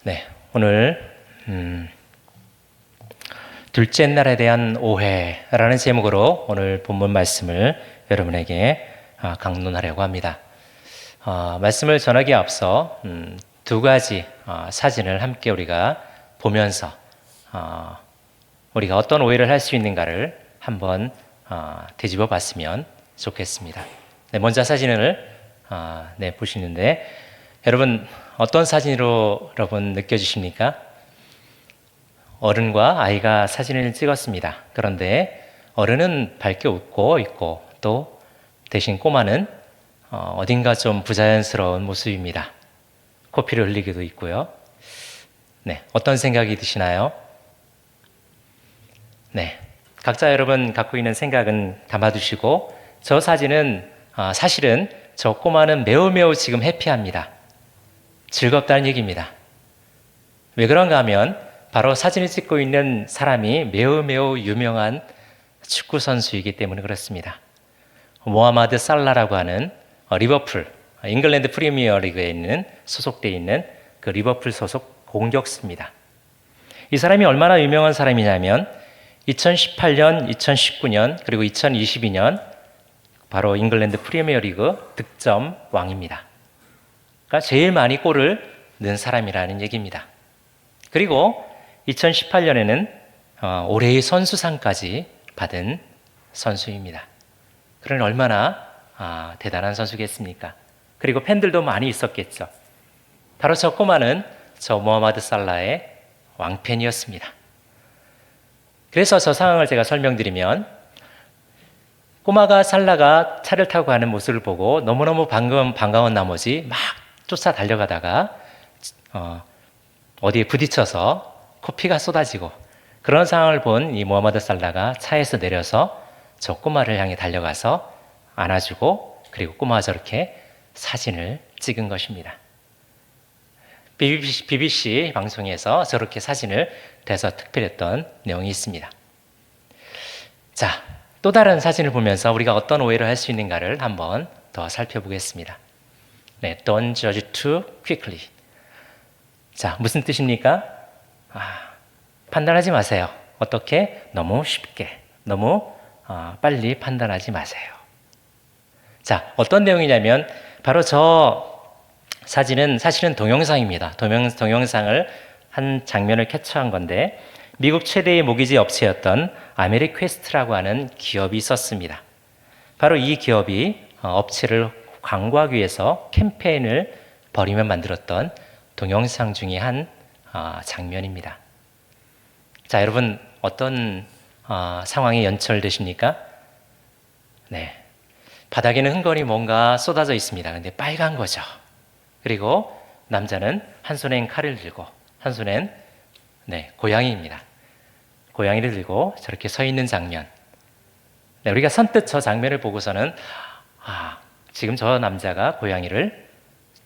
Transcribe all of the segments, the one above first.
네, 오늘 둘째 날에 대한 오해라는 제목으로 오늘 본문 말씀을 여러분에게 강론하려고 합니다. 말씀을 전하기에 앞서 두 가지 사진을 함께 우리가 보면서 우리가 어떤 오해를 할 수 있는가를 한번 되짚어 봤으면 좋겠습니다. 네, 먼저 사진을 보시는데 여러분 어떤 사진으로 여러분 느껴지십니까? 어른과 아이가 사진을 찍었습니다. 그런데 어른은 밝게 웃고 있고 또 대신 꼬마는 어딘가 좀 부자연스러운 모습입니다. 코피를 흘리기도 있고요. 네, 어떤 생각이 드시나요? 네, 각자 여러분 갖고 있는 생각은 담아두시고 저 사진은 사실은 저 꼬마는 매우 지금 해피합니다. 즐겁다는 얘기입니다. 왜 그런가 하면 바로 사진을 찍고 있는 사람이 매우 유명한 축구 선수이기 때문에 그렇습니다. 모하마드 살라라고 하는 리버풀, 잉글랜드 프리미어 리그에 있는 소속되어 있는 그 리버풀 소속 공격수입니다. 이 사람이 얼마나 유명한 사람이냐면 2018년, 2019년 그리고 2022년 바로 잉글랜드 프리미어 리그 득점 왕입니다. 그러니까 제일 많이 골을 넣은 사람이라는 얘기입니다. 그리고 2018년에는 올해의 선수상까지 받은 선수입니다. 그러니 얼마나 대단한 선수겠습니까? 그리고 팬들도 많이 있었겠죠. 바로 저 꼬마는 저 모하마드 살라의 왕팬이었습니다. 그래서 저 상황을 제가 설명드리면 꼬마가 살라가 차를 타고 가는 모습을 보고 너무너무 반가운 나머지 막 쫓아 달려가다가 어디에 부딪혀서 코피가 쏟아지고 그런 상황을 본 이 모하마드 살라가 차에서 내려서 저 꼬마를 향해 달려가서 안아주고 그리고 꼬마가 저렇게 사진을 찍은 것입니다. BBC 방송에서 저렇게 사진을 대서특필했던 내용이 있습니다. 자, 또 다른 사진을 보면서 우리가 어떤 오해를 할 수 있는가를 한번 더 살펴보겠습니다. 네, Don't judge too quickly. 자, 무슨 뜻입니까? 판단하지 마세요. 어떻게? 너무 쉽게, 너무 빨리 판단하지 마세요. 자, 어떤 내용이냐면 바로 저 사진은 사실은 동영상입니다. 동영상을 한 장면을 캡처한 건데 미국 최대의 모기지 업체였던 아메리퀘스트라고 하는 기업이 있었습니다. 바로 이 기업이 업체를 광고하기 위해서 캠페인을 벌이며 만들었던 동영상 중에 한 장면입니다. 자, 여러분 어떤 상황이 연출되십니까? 네, 바닥에는 흥건히 뭔가 쏟아져 있습니다. 근데 빨간 거죠. 그리고 남자는 한 손엔 칼을 들고 한 손엔 고양이입니다. 고양이를 들고 저렇게 서 있는 장면. 네, 우리가 선뜻 저 장면을 보고서는 지금 저 남자가 고양이를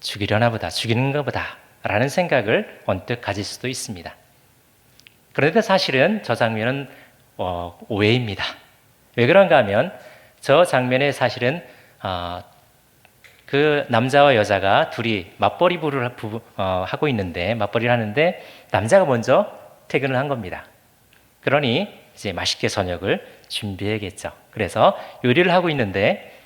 죽이려나 보다, 죽이는가 보다 라는 생각을 언뜻 가질 수도 있습니다. 그런데 사실은 저 장면은 오해입니다. 왜 그런가 하면 저 장면에 사실은 그 남자와 여자가 둘이 맞벌이를 하고 있는데 맞벌이를 하는데 남자가 먼저 퇴근을 한 겁니다. 그러니 이제 맛있게 저녁을 준비해야겠죠. 그래서 요리를 하고 있는데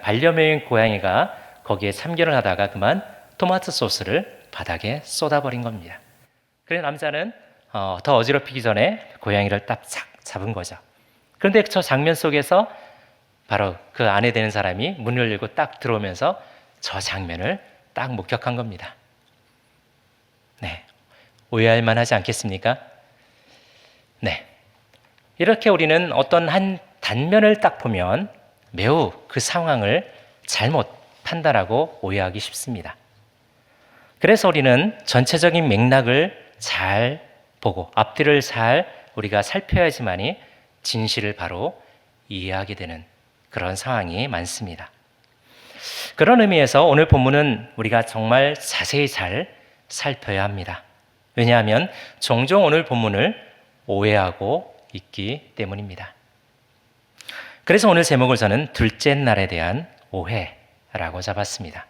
반려묘인 고양이가 거기에 참견을 하다가 그만 토마토 소스를 바닥에 쏟아버린 겁니다. 그래서 남자는 더 어지럽히기 전에 고양이를 딱 잡은 거죠. 그런데 저 장면 속에서 바로 그 아내 되는 사람이 문을 열고 딱 들어오면서 저 장면을 딱 목격한 겁니다. 네, 오해할 만하지 않겠습니까? 네, 이렇게 우리는 어떤 한 단면을 딱 보면 매우 그 상황을 잘못 판단하고 오해하기 쉽습니다. 그래서 우리는 전체적인 맥락을 잘 보고 앞뒤를 잘 우리가 살펴야지만이 진실을 바로 이해하게 되는 그런 상황이 많습니다. 그런 의미에서 오늘 본문은 우리가 정말 자세히 잘 살펴야 합니다. 왜냐하면 종종 오늘 본문을 오해하고 있기 때문입니다. 그래서 오늘 제목을 저는 둘째 날에 대한 오해라고 잡았습니다.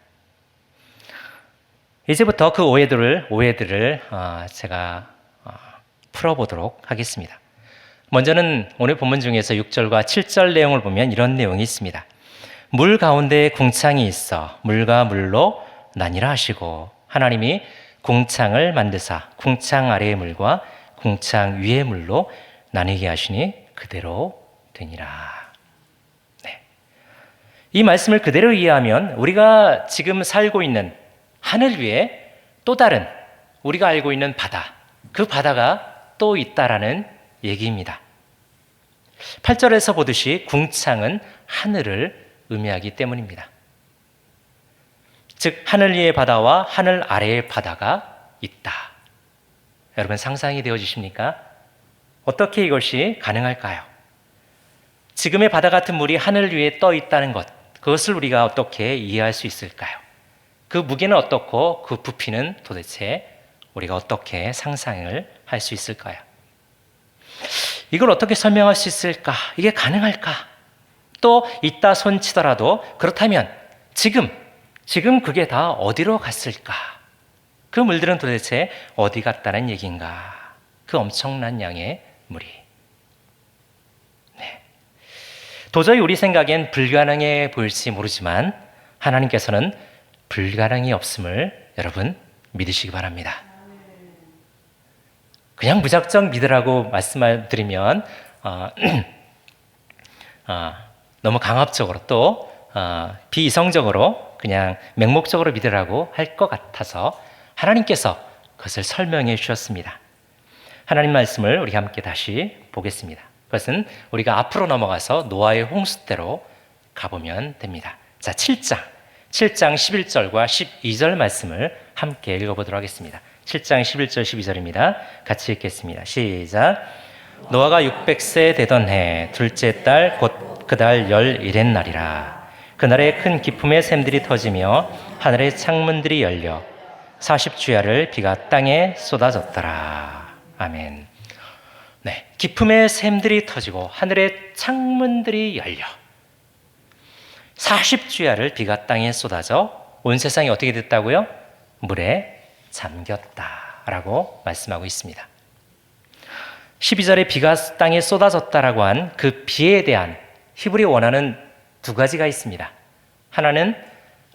이제부터 그 오해들을 제가 풀어보도록 하겠습니다. 먼저는 오늘 본문 중에서 6절과 7절 내용을 보면 이런 내용이 있습니다. 물 가운데에 궁창이 있어 물과 물로 나뉘라 하시고, 하나님이 궁창을 만드사 궁창 아래의 물과 궁창 위의 물로 나뉘게 하시니 그대로 되니라. 네. 이 말씀을 그대로 이해하면 우리가 지금 살고 있는 하늘 위에 또 다른 우리가 알고 있는 바다, 그 바다가 또 있다라는 얘기입니다. 8절에서 보듯이 궁창은 하늘을 의미하기 때문입니다. 즉 하늘 위의 바다와 하늘 아래의 바다가 있다. 여러분 상상이 되어지십니까? 어떻게 이것이 가능할까요? 지금의 바다 같은 물이 하늘 위에 떠 있다는 것, 그것을 우리가 어떻게 이해할 수 있을까요? 그 무게는 어떻고 그 부피는 도대체 우리가 어떻게 상상을 할 수 있을까요? 이걸 어떻게 설명할 수 있을까? 이게 가능할까? 또 있다 손치더라도 그렇다면 지금 그게 다 어디로 갔을까? 그 물들은 도대체 어디 갔다는 얘기인가? 그 엄청난 양의 물이. 네. 도저히 우리 생각엔 불가능해 보일지 모르지만 하나님께서는 불가능이 없음을 여러분 믿으시기 바랍니다. 그냥 무작정 믿으라고 말씀을 드리면 너무 강압적으로 또 비이성적으로 그냥 맹목적으로 믿으라고 할 것 같아서 하나님께서 그것을 설명해 주셨습니다. 하나님 말씀을 우리 함께 다시 보겠습니다. 그것은 우리가 앞으로 넘어가서 노아의 홍수 때로 가보면 됩니다. 자, 7장 11절과 12절 말씀을 함께 읽어보도록 하겠습니다. 7장 11절 12절입니다. 같이 읽겠습니다. 시작. 노아가 600세 되던 해 둘째 달 곧 그달 11의 날이라. 그날에 큰 기품의 샘들이 터지며 하늘의 창문들이 열려 40주야를 비가 땅에 쏟아졌더라. 아멘. 네, 기품의 샘들이 터지고 하늘의 창문들이 열려 40주야를 비가 땅에 쏟아져 온 세상이 어떻게 됐다고요? 물에 잠겼다라고 말씀하고 있습니다. 12절에 비가 땅에 쏟아졌다라고 한 그 비에 대한 히브리 원어는 두 가지가 있습니다. 하나는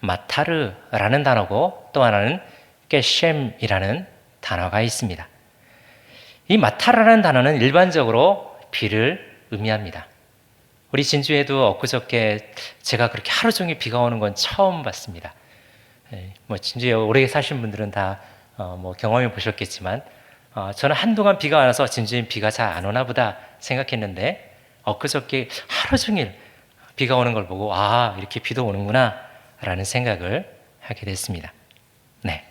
마타르라는 단어고 또 하나는 게셴이라는 단어가 있습니다. 이 마타르라는 단어는 일반적으로 비를 의미합니다. 우리 진주에도 엊그저께 제가 그렇게 하루 종일 비가 오는 건 처음 봤습니다. 진주에 오래 사신 분들은 다 경험해 보셨겠지만 저는 한동안 비가 안 와서 진주엔 비가 잘 안 오나 보다 생각했는데 엊그저께 하루 종일 비가 오는 걸 보고 이렇게 비도 오는구나 라는 생각을 하게 됐습니다. 네,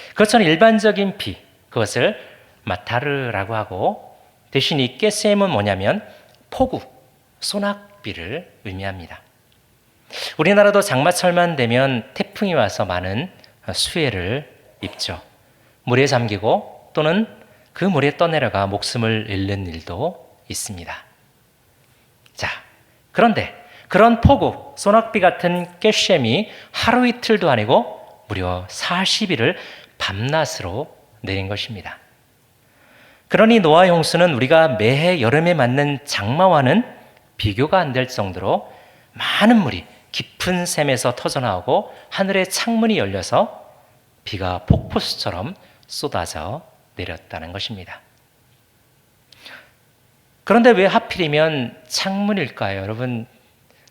그것처럼 일반적인 비, 그것을 마타르라고 하고 대신 이 게셈은 뭐냐면 폭우, 소낙비를 의미합니다. 우리나라도 장마철만 되면 태풍이 와서 많은 수해를 입죠. 물에 잠기고 또는 그 물에 떠내려가 목숨을 잃는 일도 있습니다. 자, 그런데 그런 폭우, 소낙비 같은 게셈이 하루 이틀도 아니고 무려 40일을 밤낮으로 내린 것입니다. 그러니 노아의 홍수는 우리가 매해 여름에 맞는 장마와는 비교가 안 될 정도로 많은 물이 깊은 샘에서 터져나오고 하늘의 창문이 열려서 비가 폭포수처럼 쏟아져 내렸다는 것입니다. 그런데 왜 하필이면 창문일까요? 여러분,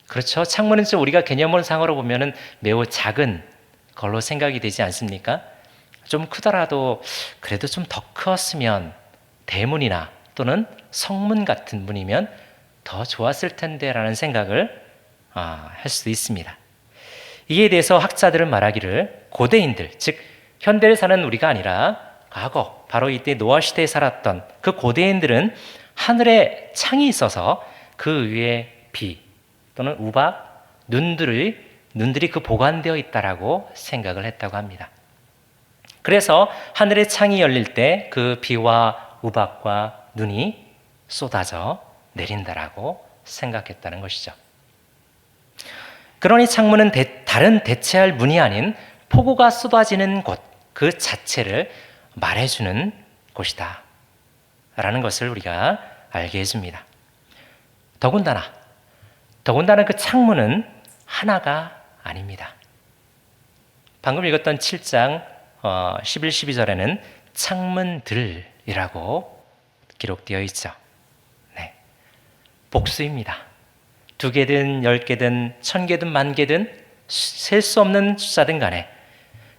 그렇죠? 창문은 우리가 개념상으로 보면 매우 작은 걸로 생각이 되지 않습니까? 좀 크더라도 그래도 좀 더 컸으면 대문이나 또는 성문 같은 문이면 더 좋았을 텐데 라는 생각을 할 수도 있습니다. 이에 대해서 학자들은 말하기를 고대인들, 즉 현대를 사는 우리가 아니라 과거 바로 이때 노아 시대에 살았던 그 고대인들은 하늘에 창이 있어서 그 위에 비 또는 우박, 눈들이 그 보관되어 있다라고 생각을 했다고 합니다. 그래서 하늘의 창이 열릴 때 그 비와 우박과 눈이 쏟아져 내린다라고 생각했다는 것이죠. 그러니 창문은 다른 대체할 문이 아닌 폭우가 쏟아지는 곳, 그 자체를 말해주는 곳이다 라는 것을 우리가 알게 해줍니다. 더군다나 그 창문은 하나가 아닙니다. 방금 읽었던 7장 11, 12절에는 창문들이라고 기록되어 있죠. 네. 복수입니다. 2개든 10개든 1000개든 10,000개든 셀 수 없는 숫자든 간에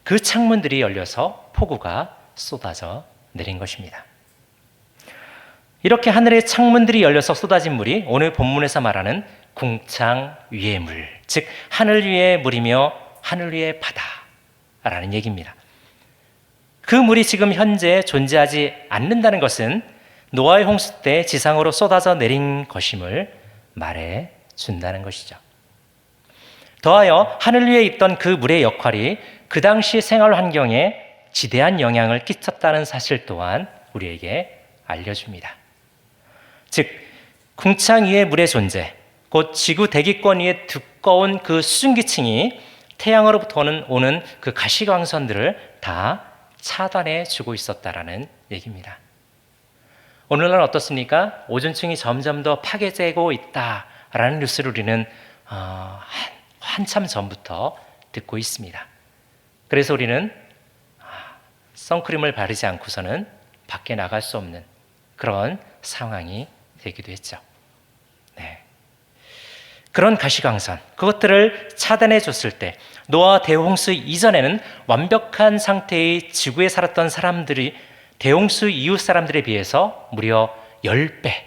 그 창문들이 열려서 폭우가 쏟아져 내린 것입니다. 이렇게 하늘의 창문들이 열려서 쏟아진 물이 오늘 본문에서 말하는 궁창 위의 물, 즉 하늘 위의 물이며 하늘 위의 바다라는 얘기입니다. 그 물이 지금 현재 존재하지 않는다는 것은 노아의 홍수 때 지상으로 쏟아져 내린 것임을 말해 준다는 것이죠. 더하여 하늘 위에 있던 그 물의 역할이 그 당시 생활 환경에 지대한 영향을 끼쳤다는 사실 또한 우리에게 알려줍니다. 즉 궁창 위의 물의 존재, 곧 지구 대기권 위에 두꺼운 그 수증기층이 태양으로부터 오는 그 가시광선들을 다 차단해 주고 있었다라는 얘기입니다. 오늘날 어떻습니까? 오존층이 점점 더 파괴되고 있다라는 뉴스를 우리는 한참 전부터 듣고 있습니다. 그래서 우리는 선크림을 바르지 않고서는 밖에 나갈 수 없는 그런 상황이 되기도 했죠. 네. 그런 가시광선, 그것들을 차단해 줬을 때 노아 대홍수 이전에는 완벽한 상태의 지구에 살았던 사람들이 대홍수 이후 사람들에 비해서 무려 10배나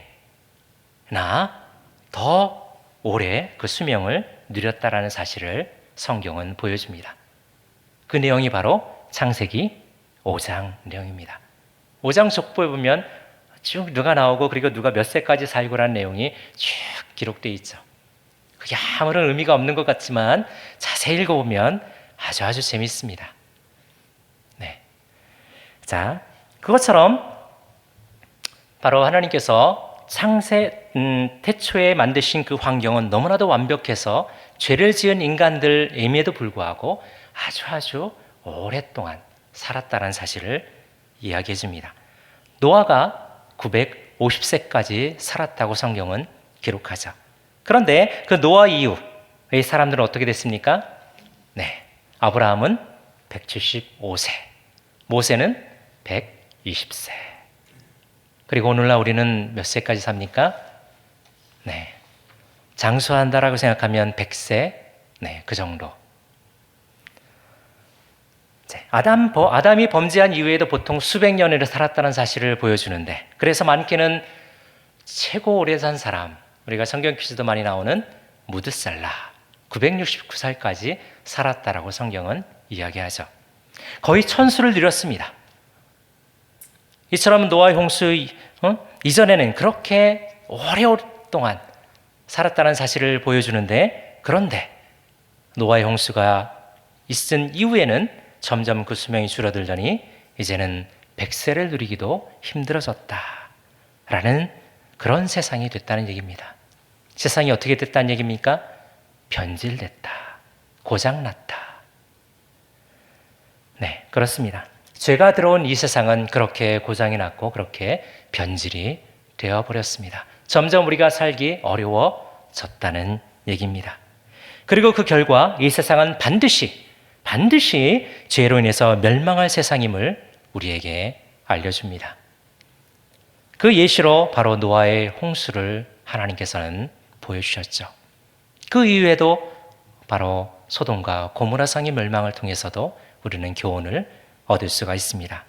더 오래 그 수명을 누렸다라는 사실을 성경은 보여줍니다. 그 내용이 바로 창세기 5장 내용입니다. 5장 족보에 보면 쭉 누가 나오고 그리고 누가 몇 세까지 살고라는 내용이 쭉 기록되어 있죠. 그게 아무런 의미가 없는 것 같지만 자세히 읽어보면 아주 재밌습니다. 네. 자, 그것처럼 바로 하나님께서 태초에 만드신 그 환경은 너무나도 완벽해서 죄를 지은 인간들임에도 불구하고 아주 오랫동안 살았다는 사실을 이야기해 줍니다. 노아가 950세까지 살았다고 성경은 기록하죠. 그런데 그 노아 이후의 사람들은 어떻게 됐습니까? 네, 아브라함은 175세, 모세는 120세. 그리고 오늘날 우리는 몇 세까지 삽니까? 네, 장수한다라고 생각하면 100세, 네, 그 정도. 아담이 범죄한 이후에도 보통 수백 년을 살았다는 사실을 보여주는데, 그래서 많게는 최고 오래 산 사람, 우리가 성경 퀴즈도 많이 나오는 무드살라 969살까지 살았다라고 성경은 이야기하죠. 거의 천수를 누렸습니다. 이처럼 노아의 홍수 이전에는 그렇게 오랫동안 살았다는 사실을 보여주는데, 그런데 노아의 홍수가 있은 이후에는 점점 그 수명이 줄어들더니 이제는 100세를 누리기도 힘들어졌다라는 그런 세상이 됐다는 얘기입니다. 세상이 어떻게 됐다는 얘기입니까? 변질됐다, 고장났다. 네, 그렇습니다. 죄가 들어온 이 세상은 그렇게 고장이 났고 그렇게 변질이 되어버렸습니다. 점점 우리가 살기 어려워졌다는 얘기입니다. 그리고 그 결과 이 세상은 반드시 죄로 인해서 멸망할 세상임을 우리에게 알려줍니다. 그 예시로 바로 노아의 홍수를 하나님께서는 보여주셨죠. 그 이후에도 바로 소돔과 고모라 성의 멸망을 통해서도 우리는 교훈을 얻을 수가 있습니다.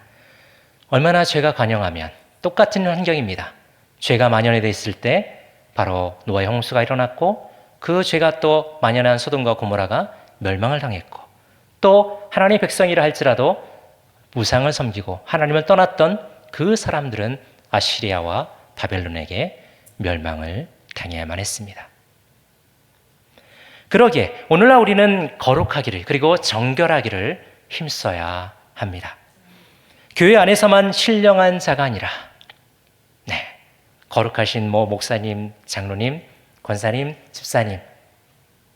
얼마나 죄가 관영하면 똑같은 환경입니다. 죄가 만연해 있을 때 바로 노아의 홍수가 일어났고, 그 죄가 또 만연한 소돔과 고모라가 멸망을 당했고, 또 하나님의 백성이라 할지라도 우상을 섬기고 하나님을 떠났던 그 사람들은 아시리아와 바벨론에게 멸망을 당해야만 했습니다. 그러기에 오늘날 우리는 거룩하기를, 그리고 정결하기를 힘써야 합니다. 교회 안에서만 신령한 자가 아니라, 네, 거룩하신 목사님, 장로님, 권사님, 집사님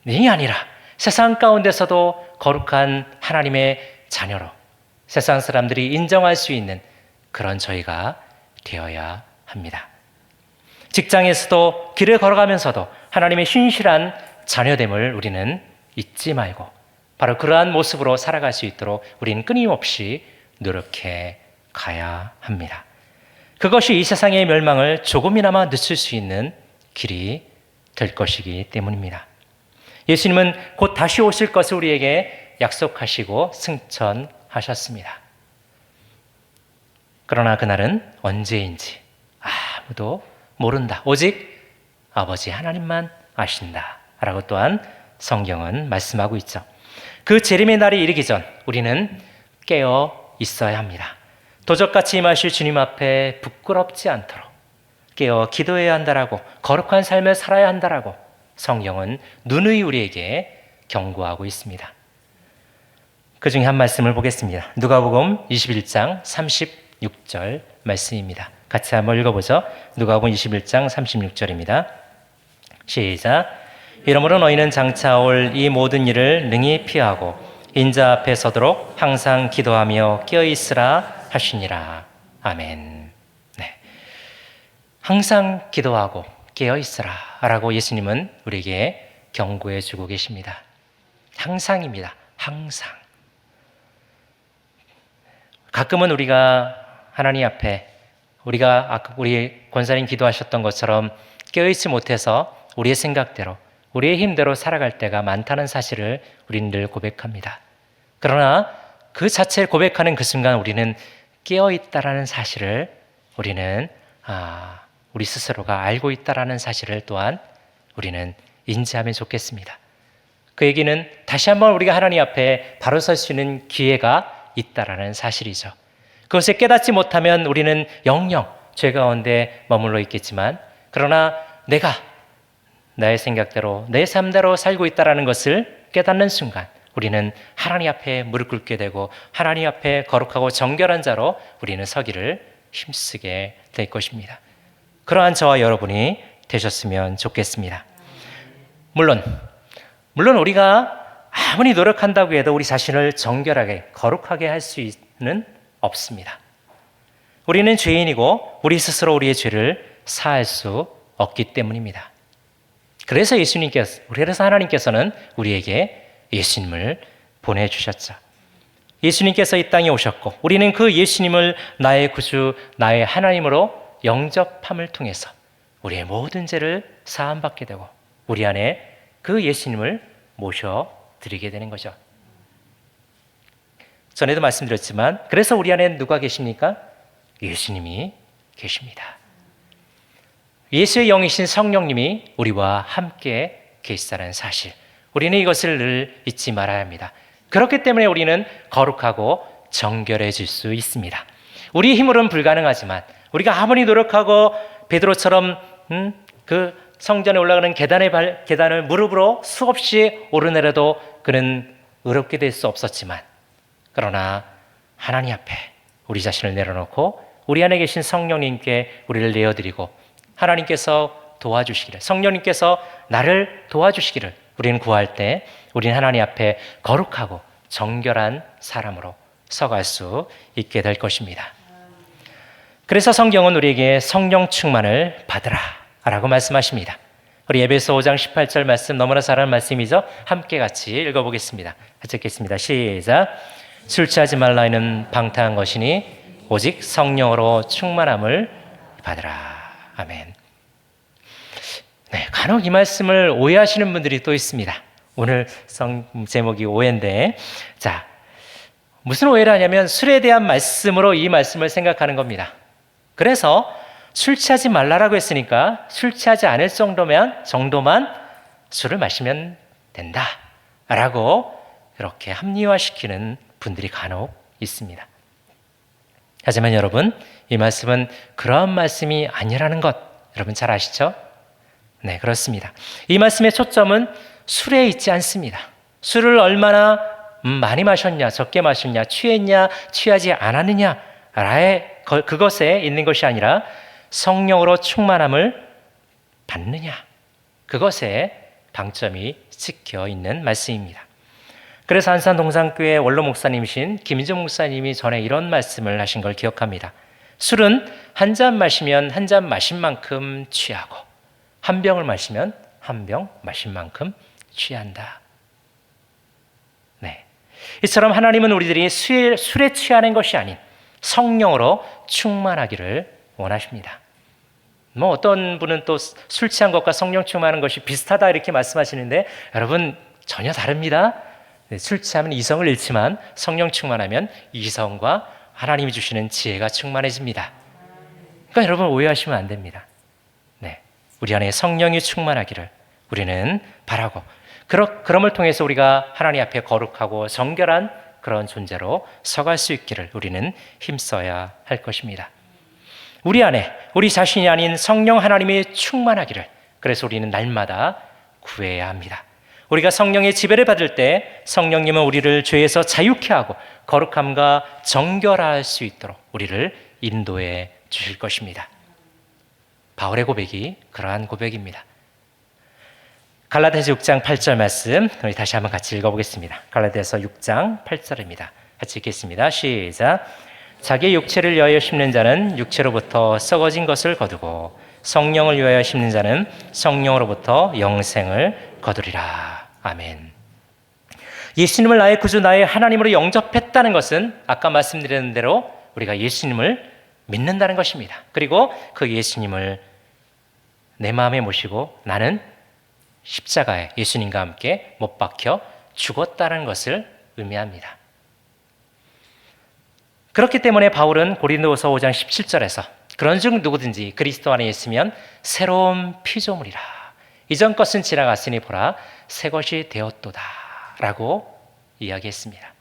이 아니라 세상 가운데서도 거룩한 하나님의 자녀로 세상 사람들이 인정할 수 있는 그런 저희가 되어야 합니다. 직장에서도 길을 걸어가면서도 하나님의 신실한 자녀됨을 우리는 잊지 말고 바로 그러한 모습으로 살아갈 수 있도록 우리는 끊임없이 노력해 가야 합니다. 그것이 이 세상의 멸망을 조금이나마 늦출 수 있는 길이 될 것이기 때문입니다. 예수님은 곧 다시 오실 것을 우리에게 약속하시고 승천하셨습니다. 그러나 그날은 언제인지 아무도 모른다. 오직 아버지 하나님만 아신다. 라고 또한 성경은 말씀하고 있죠. 그 재림의 날이 이르기 전 우리는 깨어 있어야 합니다. 도적같이 임하실 주님 앞에 부끄럽지 않도록 깨어 기도해야 한다라고, 거룩한 삶을 살아야 한다라고 성경은 누누이 우리에게 경고하고 있습니다. 그 중에 한 말씀을 보겠습니다. 누가복음 21장 36절 말씀입니다. 같이 한번 읽어보죠. 누가복음 21장 36절입니다. 시작. 이러므로 너희는 장차 올 이 모든 일을 능히 피하고 인자 앞에 서도록 항상 기도하며 깨어있으라 하시니라. 아멘. 네. 항상 기도하고 깨어있으라 라고 예수님은 우리에게 경고해 주고 계십니다. 항상입니다. 항상. 가끔은 우리가 하나님 앞에 우리가 아까 우리 권사님 기도하셨던 것처럼 깨어있지 못해서 우리의 생각대로 우리의 힘대로 살아갈 때가 많다는 사실을 우리는 늘 고백합니다. 그러나 그 자체를 고백하는 그 순간 우리는 깨어있다라는 사실을 우리는 우리 스스로가 알고 있다라는 사실을 또한 우리는 인지하면 좋겠습니다. 그 얘기는 다시 한번 우리가 하나님 앞에 바로 설 수 있는 기회가 있다라는 사실이죠. 그것을 깨닫지 못하면 우리는 영영 죄 가운데 머물러 있겠지만 그러나 내가 나의 생각대로 내 삶대로 살고 있다는 것을 깨닫는 순간 우리는 하나님 앞에 무릎 꿇게 되고 하나님 앞에 거룩하고 정결한 자로 우리는 서기를 힘쓰게 될 것입니다. 그러한 저와 여러분이 되셨으면 좋겠습니다. 물론 우리가 아무리 노력한다고 해도 우리 자신을 정결하게 거룩하게 할 수는 없습니다. 우리는 죄인이고 우리 스스로 우리의 죄를 사할 수 없기 때문입니다. 그래서 하나님께서는 우리에게 예수님을 보내주셨죠. 예수님께서 이 땅에 오셨고 우리는 그 예수님을 나의 구주, 나의 하나님으로 영접함을 통해서 우리의 모든 죄를 사함받게 되고 우리 안에 그 예수님을 모셔드리게 되는 거죠. 전에도 말씀드렸지만 그래서 우리 안에 누가 계십니까? 예수님이 계십니다. 예수의 영이신 성령님이 우리와 함께 계시다는 사실, 우리는 이것을 늘 잊지 말아야 합니다. 그렇기 때문에 우리는 거룩하고 정결해질 수 있습니다. 우리의 힘으로는 불가능하지만 우리가 아무리 노력하고 베드로처럼 그 성전에 올라가는 계단을 무릎으로 수없이 오르내려도 그는 의롭게 될 수 없었지만 그러나 하나님 앞에 우리 자신을 내려놓고 우리 안에 계신 성령님께 우리를 내어드리고 하나님께서 도와주시기를, 성령님께서 나를 도와주시기를 우리는 구할 때 우리는 하나님 앞에 거룩하고 정결한 사람으로 서갈 수 있게 될 것입니다. 그래서 성경은 우리에게 성령 충만을 받으라 라고 말씀하십니다. 우리 에베소 5장 18절 말씀 너무나 잘 아는 말씀이죠. 함께 같이 읽어보겠습니다. 같이 읽겠습니다. 시작. 술 취하지 말라는 방탕한 것이니 오직 성령으로 충만함을 받으라. 아멘. 네, 간혹 이 말씀을 오해하시는 분들이 또 있습니다. 오늘 제목이 오해인데, 자, 무슨 오해를 하냐면 술에 대한 말씀으로 이 말씀을 생각하는 겁니다. 그래서 술 취하지 말라라고 했으니까 술 취하지 않을 정도만 술을 마시면 된다라고 그렇게 합리화시키는 분들이 간혹 있습니다. 하지만 여러분, 이 말씀은 그러한 말씀이 아니라는 것 여러분 잘 아시죠? 네, 그렇습니다. 이 말씀의 초점은 술에 있지 않습니다. 술을 얼마나 많이 마셨냐, 적게 마셨냐, 취했냐, 취하지 않았느냐 그것에 있는 것이 아니라 성령으로 충만함을 받느냐, 그것에 방점이 찍혀 있는 말씀입니다. 그래서 안산 동산교회 원로 목사님이신 김인정 목사님이 전에 이런 말씀을 하신 걸 기억합니다. 술은 한 잔 마시면 한 잔 마신 만큼 취하고 한 병을 마시면 한 병 마신 만큼 취한다. 네, 이처럼 하나님은 우리들이 술에 취하는 것이 아닌 성령으로 충만하기를 원하십니다. 어떤 분은 또 술 취한 것과 성령 충만한 것이 비슷하다 이렇게 말씀하시는데 여러분 전혀 다릅니다. 술 취하면 이성을 잃지만 성령 충만하면 이성과 하나님이 주시는 지혜가 충만해집니다. 그러니까 여러분 오해하시면 안 됩니다. 네, 우리 안에 성령이 충만하기를 우리는 바라고 그럼을 통해서 우리가 하나님 앞에 거룩하고 정결한 그런 존재로 서갈 수 있기를 우리는 힘써야 할 것입니다. 우리 안에 우리 자신이 아닌 성령 하나님이 충만하기를 그래서 우리는 날마다 구해야 합니다. 우리가 성령의 지배를 받을 때 성령님은 우리를 죄에서 자유케 하고 거룩함과 정결할 수 있도록 우리를 인도해 주실 것입니다. 바울의 고백이 그러한 고백입니다. 갈라디아서 6장 8절 말씀 우리 다시 한번 같이 읽어보겠습니다. 갈라디아서 6장 8절입니다. 같이 읽겠습니다. 시작. 자기의 육체를 위하여 심는 자는 육체로부터 썩어진 것을 거두고 성령을 위하여 심는 자는 성령으로부터 영생을 거두리라. 아멘. 예수님을 나의 구주 나의 하나님으로 영접했다는 것은 아까 말씀드린 대로 우리가 예수님을 믿는다는 것입니다. 그리고 그 예수님을 내 마음에 모시고 나는 십자가에 예수님과 함께 못 박혀 죽었다는 것을 의미합니다. 그렇기 때문에 바울은 고린도후서 5장 17절에서 그런즉 누구든지 그리스도 안에 있으면 새로운 피조물이라 이전 것은 지나갔으니 보라 새 것이 되었도다 라고 이야기했습니다.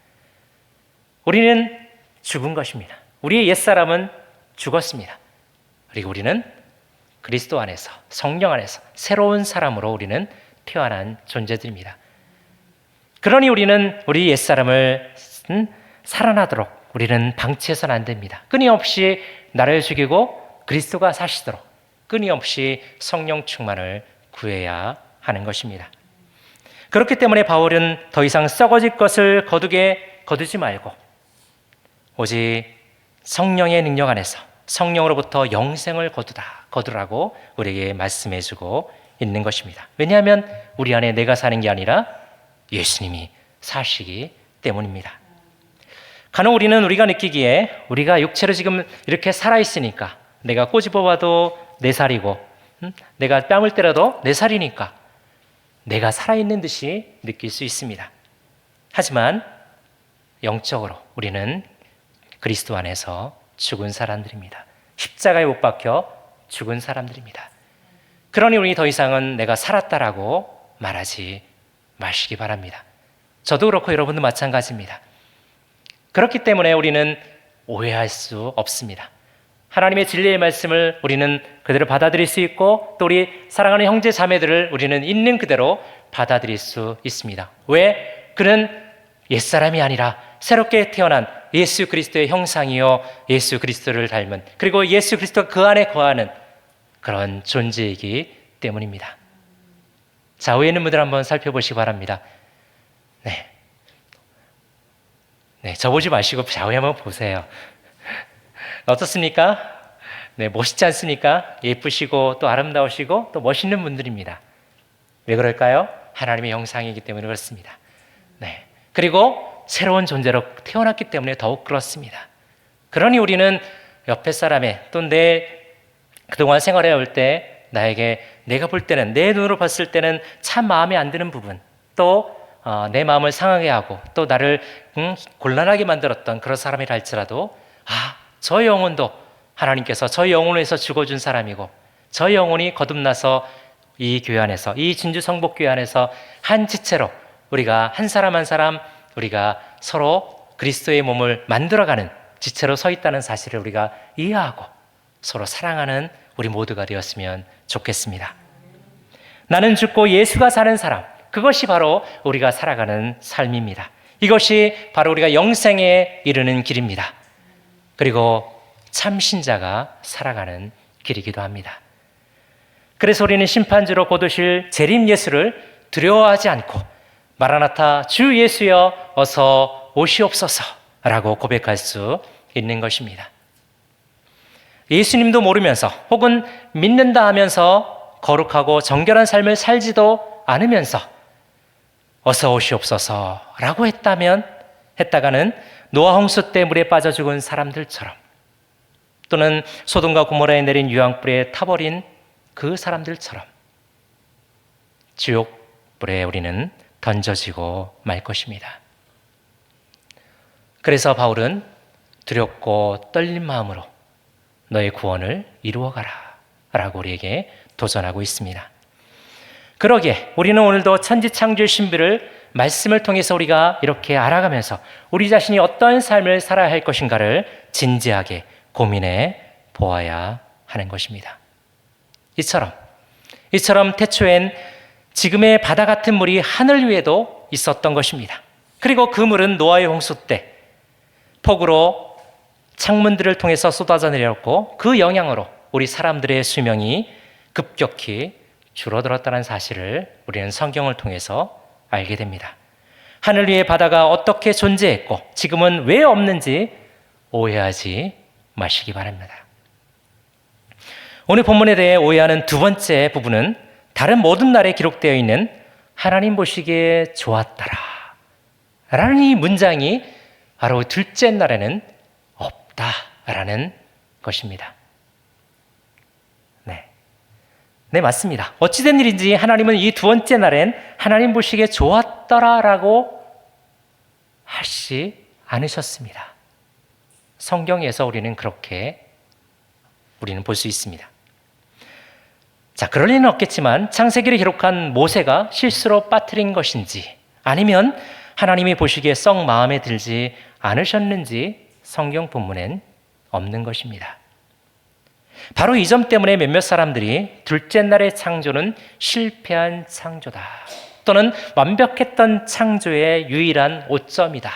우리는 죽은 것입니다. 우리의 옛사람은 죽었습니다. 그리고 우리는 그리스도 안에서 성령 안에서 새로운 사람으로 우리는 태어난 존재들입니다. 그러니 우리는 우리 옛사람을 살아나도록 우리는 방치해서는 안 됩니다. 끊임없이 나를 죽이고 그리스도가 사시도록 끊임없이 성령 충만을 구해야 하는 것입니다. 그렇기 때문에 바울은 더 이상 썩어질 것을 거두지 말고 오직 성령의 능력 안에서 성령으로부터 영생을 거두라고 우리에게 말씀해주고 있는 것입니다. 왜냐하면 우리 안에 내가 사는 게 아니라 예수님이 사시기 때문입니다. 간혹 우리가 느끼기에 우리가 육체로 지금 이렇게 살아있으니까 내가 꼬집어봐도 4살이고 내가 뺨을 때려도 4살이니까 내가 살아있는 듯이 느낄 수 있습니다. 하지만 영적으로 우리는 그리스도 안에서 죽은 사람들입니다. 십자가에 못 박혀 죽은 사람들입니다. 그러니 우리 더 이상은 내가 살았다라고 말하지 마시기 바랍니다. 저도 그렇고 여러분도 마찬가지입니다. 그렇기 때문에 우리는 오해할 수 없습니다. 하나님의 진리의 말씀을 우리는 그대로 받아들일 수 있고 또 우리 사랑하는 형제 자매들을 우리는 있는 그대로 받아들일 수 있습니다. 왜? 그는 옛사람이 아니라 새롭게 태어난 예수 그리스도의 형상이요 예수 그리스도를 닮은 그리고 예수 그리스도가 그 안에 거하는 그런 존재이기 때문입니다. 좌우에 있는 분들 한번 살펴보시기 바랍니다. 네, 저 보지 마시고 좌우에 한번 보세요. 어떻습니까? 네, 멋있지 않습니까? 예쁘시고 또 아름다우시고 또 멋있는 분들입니다. 왜 그럴까요? 하나님의 형상이기 때문에 그렇습니다. 네, 그리고 새로운 존재로 태어났기 때문에 더욱 그렇습니다. 그러니 우리는 옆에 사람의 또 내 그동안 생활해 올 때 나에게 내가 볼 때는 내 눈으로 봤을 때는 참 마음에 안 드는 부분 또 내 마음을 상하게 하고 또 나를 곤란하게 만들었던 그런 사람이라 할지라도 저 영혼도 하나님께서 저 영혼을 위해서 죽어준 사람이고 저 영혼이 거듭나서 이 교회 안에서 이 진주 성복교회 안에서 한 지체로 우리가 한 사람 한 사람 우리가 서로 그리스도의 몸을 만들어가는 지체로 서 있다는 사실을 우리가 이해하고 서로 사랑하는 우리 모두가 되었으면 좋겠습니다. 나는 죽고 예수가 사는 사람, 그것이 바로 우리가 살아가는 삶입니다. 이것이 바로 우리가 영생에 이르는 길입니다. 그리고 참 신자가 살아가는 길이기도 합니다. 그래서 우리는 심판주로 곧 오실 재림 예수를 두려워하지 않고 마라나타 주 예수여 어서 오시옵소서라고 고백할 수 있는 것입니다. 예수님도 모르면서 혹은 믿는다 하면서 거룩하고 정결한 삶을 살지도 않으면서 어서 오시옵소서라고 했다가는 노아 홍수 때 물에 빠져 죽은 사람들처럼, 또는 소돔과 고모라에 내린 유황불에 타버린 그 사람들처럼 지옥불에 우리는 던져지고 말 것입니다. 그래서 바울은 두렵고 떨린 마음으로 너의 구원을 이루어가라 라고 우리에게 도전하고 있습니다. 그러기에 우리는 오늘도 천지창조의 신비를 말씀을 통해서 우리가 이렇게 알아가면서 우리 자신이 어떤 삶을 살아야 할 것인가를 진지하게 고민해 보아야 하는 것입니다. 이처럼 태초엔 지금의 바다 같은 물이 하늘 위에도 있었던 것입니다. 그리고 그 물은 노아의 홍수 때 폭우로 창문들을 통해서 쏟아져 내렸고, 그 영향으로 우리 사람들의 수명이 급격히 줄어들었다는 사실을 우리는 성경을 통해서 알게 됩니다. 하늘 위의 바다가 어떻게 존재했고 지금은 왜 없는지 오해하지 마시기 바랍니다. 오늘 본문에 대해 오해하는 두 번째 부분은 다른 모든 날에 기록되어 있는 하나님 보시기에 좋았더라 라는 이 문장이 바로 둘째 날에는 없다라는 것입니다. 네, 맞습니다. 어찌된 일인지 하나님은 이 두 번째 날엔 하나님 보시기에 좋았더라라고 하시 않으셨습니다. 성경에서 우리는 그렇게 볼 수 있습니다. 자, 그럴 리는 없겠지만 창세기를 기록한 모세가 실수로 빠뜨린 것인지, 아니면 하나님이 보시기에 썩 마음에 들지 않으셨는지 성경 본문엔 없는 것입니다. 바로 이 점 때문에 몇몇 사람들이 둘째 날의 창조는 실패한 창조다, 또는 완벽했던 창조의 유일한 오점이다,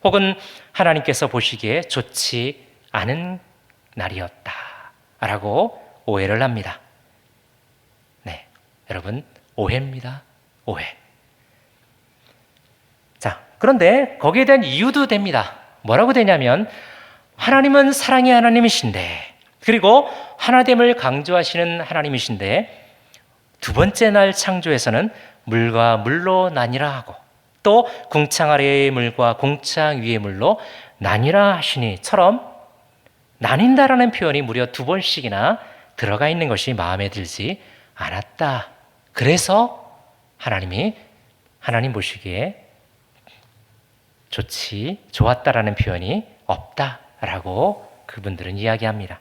혹은 하나님께서 보시기에 좋지 않은 날이었다 라고 오해를 합니다. 네, 여러분, 오해입니다. 오해. 자, 그런데 거기에 대한 이유도 됩니다. 뭐라고 되냐면, 하나님은 사랑의 하나님이신데, 그리고 하나됨을 강조하시는 하나님이신데, 두 번째 날 창조에서는 물과 물로 나뉘라 하고, 또 궁창 아래의 물과 궁창 위의 물로 나뉘라 하시니처럼 나뉜다라는 표현이 무려 두 번씩이나 들어가 있는 것이 마음에 들지 않았다. 그래서 하나님 보시기에 좋았다라는 표현이 없다라고 그분들은 이야기합니다.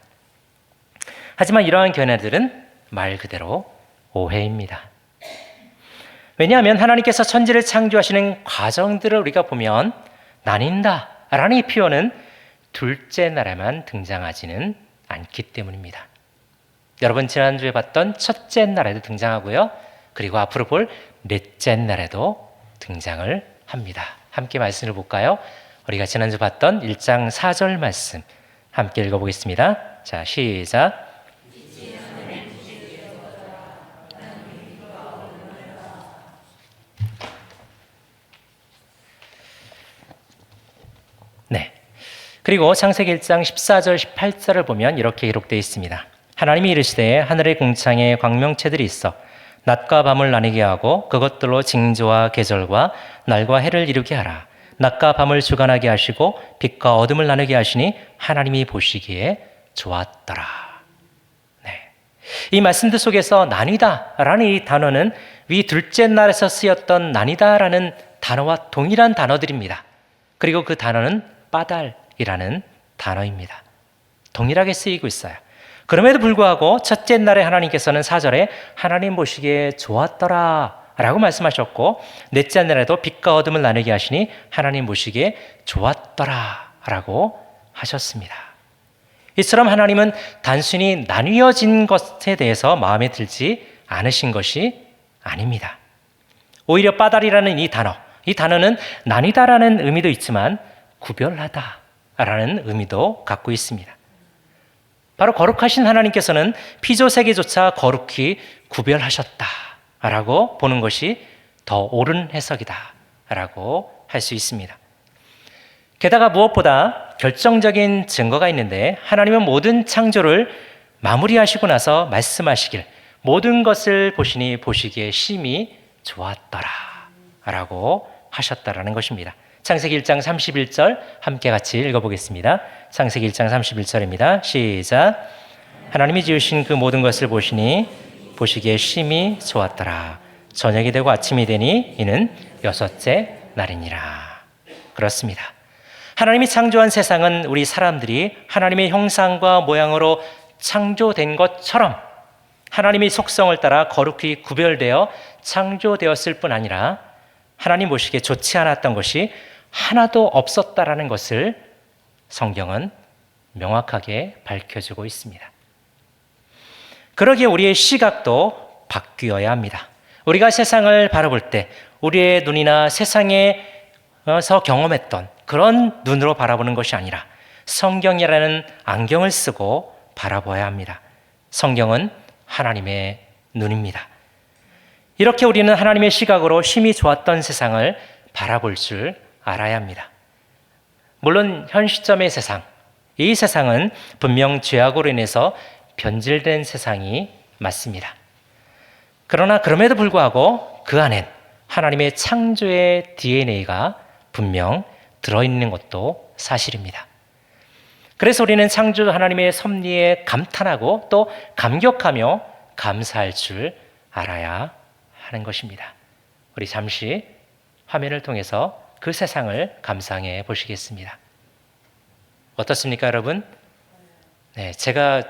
하지만 이러한 견해들은 말 그대로 오해입니다. 왜냐하면 하나님께서 천지를 창조하시는 과정들을 우리가 보면 나뉜다라는 이 표현은 둘째 날에만 등장하지는 않기 때문입니다. 여러분, 지난주에 봤던 첫째 날에도 등장하고요, 그리고 앞으로 볼 넷째 날에도 등장을 합니다. 함께 말씀을 볼까요? 우리가 지난주 봤던 1장 4절 말씀 함께 읽어보겠습니다. 자, 시작. 네. 그리고 창세기 1장 14절 18절을 보면 이렇게 기록되어 있습니다. 하나님이 이르시되 하늘의 궁창에 광명체들이 있어 낮과 밤을 나뉘게 하고 그것들로 징조와 계절과 날과 해를 이루게 하라. 낮과 밤을 주관하게 하시고 빛과 어둠을 나누게 하시니 하나님이 보시기에 좋았더라. 네. 이 말씀들 속에서 나뉘다라는 이 단어는 위 둘째 날에서 쓰였던 나뉘다라는 단어와 동일한 단어들입니다. 그리고 그 단어는 빠달이라는 단어입니다. 동일하게 쓰이고 있어요. 그럼에도 불구하고 첫째 날에 하나님께서는 4절에 하나님 보시기에 좋았더라 라고 말씀하셨고, 넷째 날에도 빛과 어둠을 나누게 하시니 하나님 보시기에 좋았더라 라고 하셨습니다. 이처럼 하나님은 단순히 나뉘어진 것에 대해서 마음에 들지 않으신 것이 아닙니다. 오히려 빠달이라는 이 단어는 나뉘다라는 의미도 있지만 구별하다라는 의미도 갖고 있습니다. 바로 거룩하신 하나님께서는 피조세계조차 거룩히 구별하셨다라고 보는 것이 더 옳은 해석이다라고 할 수 있습니다. 게다가 무엇보다 결정적인 증거가 있는데 하나님은 모든 창조를 마무리하시고 나서 말씀하시길 모든 것을 보시니 보시기에 심히 좋았더라 라고 하셨다라는 것입니다. 창세기 1장 31절 함께 같이 읽어보겠습니다. 창세기 1장 31절입니다. 시작. 하나님이 지으신 그 모든 것을 보시니 보시기에 심히 좋았더라. 저녁이 되고 아침이 되니 이는 여섯째 날이니라. 그렇습니다. 하나님이 창조한 세상은 우리 사람들이 하나님의 형상과 모양으로 창조된 것처럼 하나님의 속성을 따라 거룩히 구별되어 창조되었을 뿐 아니라 하나님 보시기에 좋지 않았던 것이 하나도 없었다라는 것을 성경은 명확하게 밝혀주고 있습니다. 그러기에 우리의 시각도 바뀌어야 합니다. 우리가 세상을 바라볼 때 우리의 눈이나 세상에서 경험했던 그런 눈으로 바라보는 것이 아니라 성경이라는 안경을 쓰고 바라봐야 합니다. 성경은 하나님의 눈입니다. 이렇게 우리는 하나님의 시각으로 심히 좋았던 세상을 바라볼 줄 알아야 합니다. 물론 현 시점의 세상, 이 세상은 분명 죄악으로 인해서 변질된 세상이 맞습니다. 그러나 그럼에도 불구하고 그 안엔 하나님의 창조의 DNA가 분명 들어있는 것도 사실입니다. 그래서 우리는 창조 하나님의 섭리에 감탄하고 또 감격하며 감사할 줄 알아야 하는 것입니다. 우리 잠시 화면을 통해서 그 세상을 감상해 보시겠습니다. 어떻습니까, 여러분? 네, 제가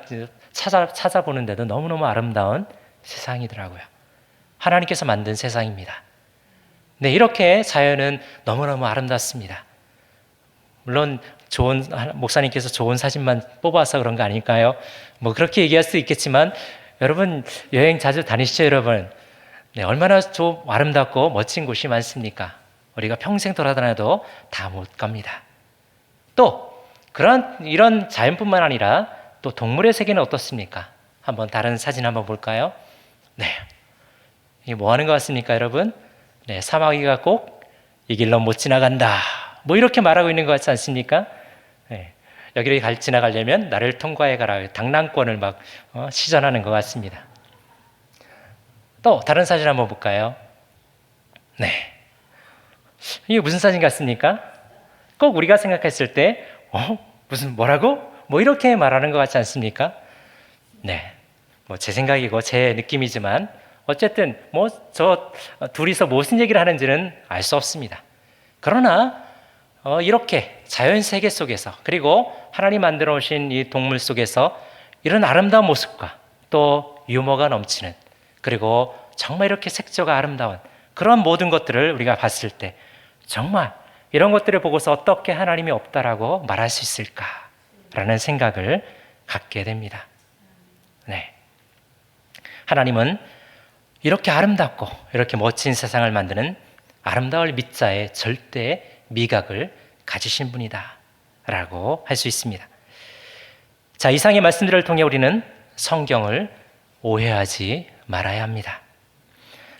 찾아보는데도 너무너무 아름다운 세상이더라고요. 하나님께서 만든 세상입니다. 네, 이렇게 자연은 너무너무 아름답습니다. 물론 목사님께서 좋은 사진만 뽑아서 그런 거 아닐까요? 뭐 그렇게 얘기할 수도 있겠지만 여러분 여행 자주 다니시죠, 여러분? 네, 얼마나 아름답고 멋진 곳이 많습니까? 우리가 평생 돌아다녀도 다 못 갑니다. 또 이런 자연뿐만 아니라 또 동물의 세계는 어떻습니까? 한번 다른 사진 한번 볼까요? 네, 이게 뭐 하는 것 같습니까, 여러분? 네, 사마귀가 꼭 이 길로 못 지나간다. 뭐 이렇게 말하고 있는 것 같지 않습니까? 네, 여기를 지나가려면 나를 통과해 가라. 당랑권을 막 시전하는 것 같습니다. 또 다른 사진 한번 볼까요? 네, 이게 무슨 사진 같습니까? 꼭 우리가 생각했을 때 무슨 뭐라고? 뭐 이렇게 말하는 것 같지 않습니까? 네, 뭐 제 생각이고 제 느낌이지만 어쨌든 뭐 저 둘이서 무슨 얘기를 하는지는 알 수 없습니다. 그러나 이렇게 자연 세계 속에서 그리고 하나님 만들어 오신 이 동물 속에서 이런 아름다운 모습과 또 유머가 넘치는 그리고 정말 이렇게 색조가 아름다운 그런 모든 것들을 우리가 봤을 때 정말 이런 것들을 보고서 어떻게 하나님이 없다라고 말할 수 있을까라는 생각을 갖게 됩니다. 네, 하나님은 이렇게 아름답고 이렇게 멋진 세상을 만드는 아름다울 밑자에 절대 미각을 가지신 분이다 라고 할 수 있습니다. 자, 이상의 말씀들을 통해 우리는 성경을 오해하지 말아야 합니다.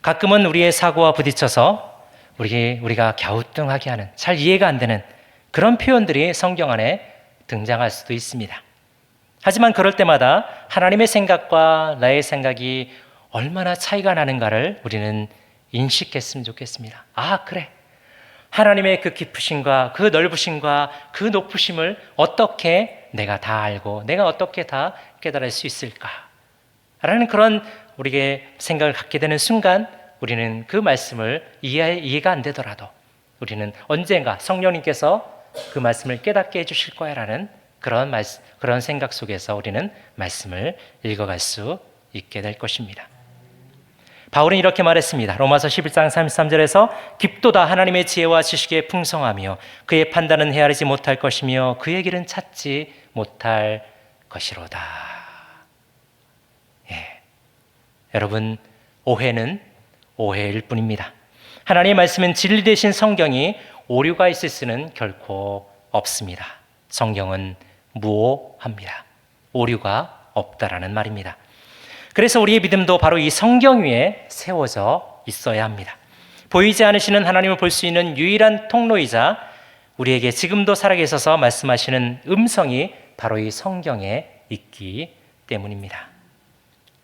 가끔은 우리의 사고와 부딪혀서 우리가 갸우뚱하게 하는 잘 이해가 안 되는 그런 표현들이 성경 안에 등장할 수도 있습니다. 하지만 그럴 때마다 하나님의 생각과 나의 생각이 얼마나 차이가 나는가를 우리는 인식했으면 좋겠습니다. 아, 그래. 하나님의 그 깊으심과 그 넓으심과 그 높으심을 어떻게 내가 다 알고 내가 어떻게 다 깨달을 수 있을까? 라는 그런 우리의 생각을 갖게 되는 순간 우리는 그 말씀을 이해가 안 되더라도 우리는 언젠가 성령님께서 그 말씀을 깨닫게 해주실 거야 라는 그런 생각 속에서 우리는 말씀을 읽어갈 수 있게 될 것입니다. 바울은 이렇게 말했습니다. 로마서 11장 33절에서 깊도다 하나님의 지혜와 지식에 풍성하며 그의 판단은 헤아리지 못할 것이며 그의 길은 찾지 못할 것이로다. 예. 여러분, 오해는 오해일 뿐입니다. 하나님의 말씀은 진리 되신 성경이 오류가 있을 수는 결코 없습니다. 성경은 무오합니다. 오류가 없다라는 말입니다. 그래서 우리의 믿음도 바로 이 성경 위에 세워져 있어야 합니다. 보이지 않으시는 하나님을 볼 수 있는 유일한 통로이자 우리에게 지금도 살아계셔서 말씀하시는 음성이 바로 이 성경에 있기 때문입니다.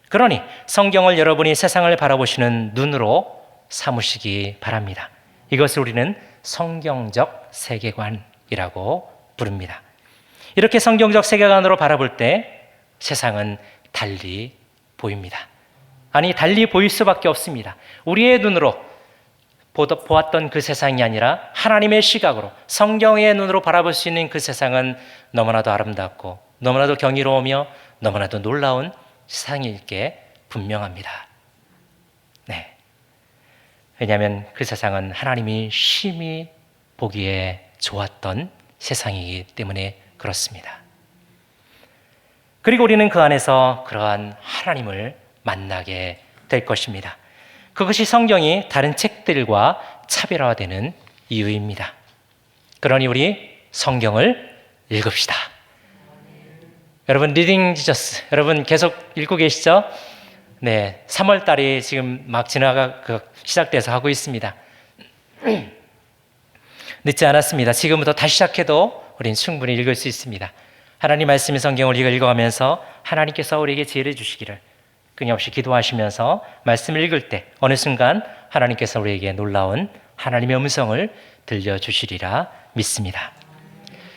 그러니 성경을 여러분이 세상을 바라보시는 눈으로 삼으시기 바랍니다. 이것을 우리는 성경적 세계관이라고 부릅니다. 이렇게 성경적 세계관으로 바라볼 때 세상은 달리 보입니다. 아니, 달리 보일 수밖에 없습니다. 우리의 눈으로 보았던 그 세상이 아니라 하나님의 시각으로, 성경의 눈으로 바라볼 수 있는 그 세상은 너무나도 아름답고 너무나도 경이로우며 너무나도 놀라운 세상일 게 분명합니다. 네. 왜냐하면 그 세상은 하나님이 심히 보기에 좋았던 세상이기 때문에 그렇습니다. 그리고 우리는 그 안에서 그러한 하나님을 만나게 될 것입니다. 그것이 성경이 다른 책들과 차별화되는 이유입니다. 그러니 우리 성경을 읽읍시다. 여러분, 리딩 지저스 여러분 계속 읽고 계시죠? 네, 3월 달이 지금 막 시작돼서 하고 있습니다. 늦지 않았습니다. 지금부터 다시 시작해도 우리는 충분히 읽을 수 있습니다. 하나님 말씀의 성경을 읽어가면서 하나님께서 우리에게 지혜를 주시기를 끊임없이 기도하시면서 말씀을 읽을 때 어느 순간 하나님께서 우리에게 놀라운 하나님의 음성을 들려주시리라 믿습니다.